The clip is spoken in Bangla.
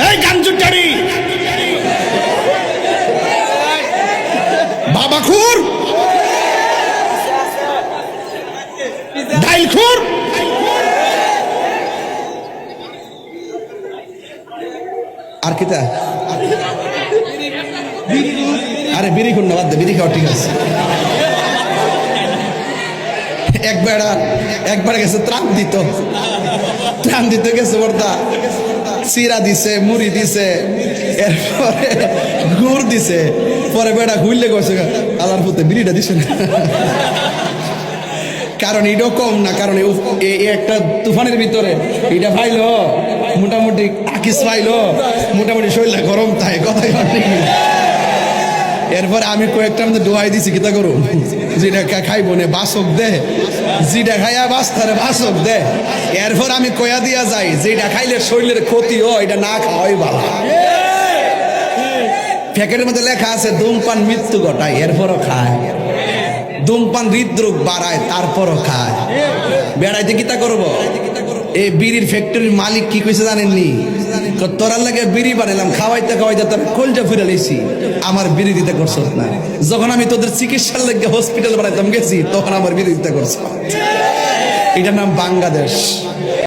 এই গাঞ্জুটারি বাবাখুর ডাইলখুর আর কিতা আরে বিড়ি খুন না বাদ দে, বিড়ি খাওয়া ঠিক আছে। একবার গেছে ত্রাণ দিতে গেছে বর্দা চিরা দিছে, মুড়ি দিছে, এরপরে গুড় দিছে, পরে বেড়া ঘুরলে গেছে আলার পুতে বিড়িটা দিছে না। কারণ এটাও কম না, কারণ একটা তুফানের ভিতরে এটা ভাইলো মোটামুটি আকিস ভাইলো মোটামুটি শরীর গরম থাকে কথাই ঠিক। এরপর আমি কয়েকটা মধ্যে ডোয়াই দিছি কিতা করুন, যেটা খাইবো নে বাসক দে, যেটা খাইয়া বাস্তারে বাসক দে। এরপর আমি কয়া দিয়া যাই যেটা খাইলে শরীরের ক্ষতি হয় এটা না খাওয়াই ভালো। প্যাকেটের মধ্যে লেখা আছে ধূমপান মৃত্যু ঘটায়, এরপরও খায়। ধূমপান হৃদরোগ বাড়ায়, তারপরও খায়। বেড়াইতে কিতা করবো? এই বিড়ির ফ্যাক্টরির মালিক কি কইছে জানেননি? তোরার লাগে বিড়ি বানাইলাম, খাওয়াইতে খাওয়াইতে তোর কলজা ফিরে লেছি, আমার বিড়ি দিতে করছ না। যখন আমি তোদের চিকিৎসার লাগে হসপিটাল বানাইতাম গেছি, তখন আমার বিড়ি দিতে করছ। এটার নাম বাংলাদেশ।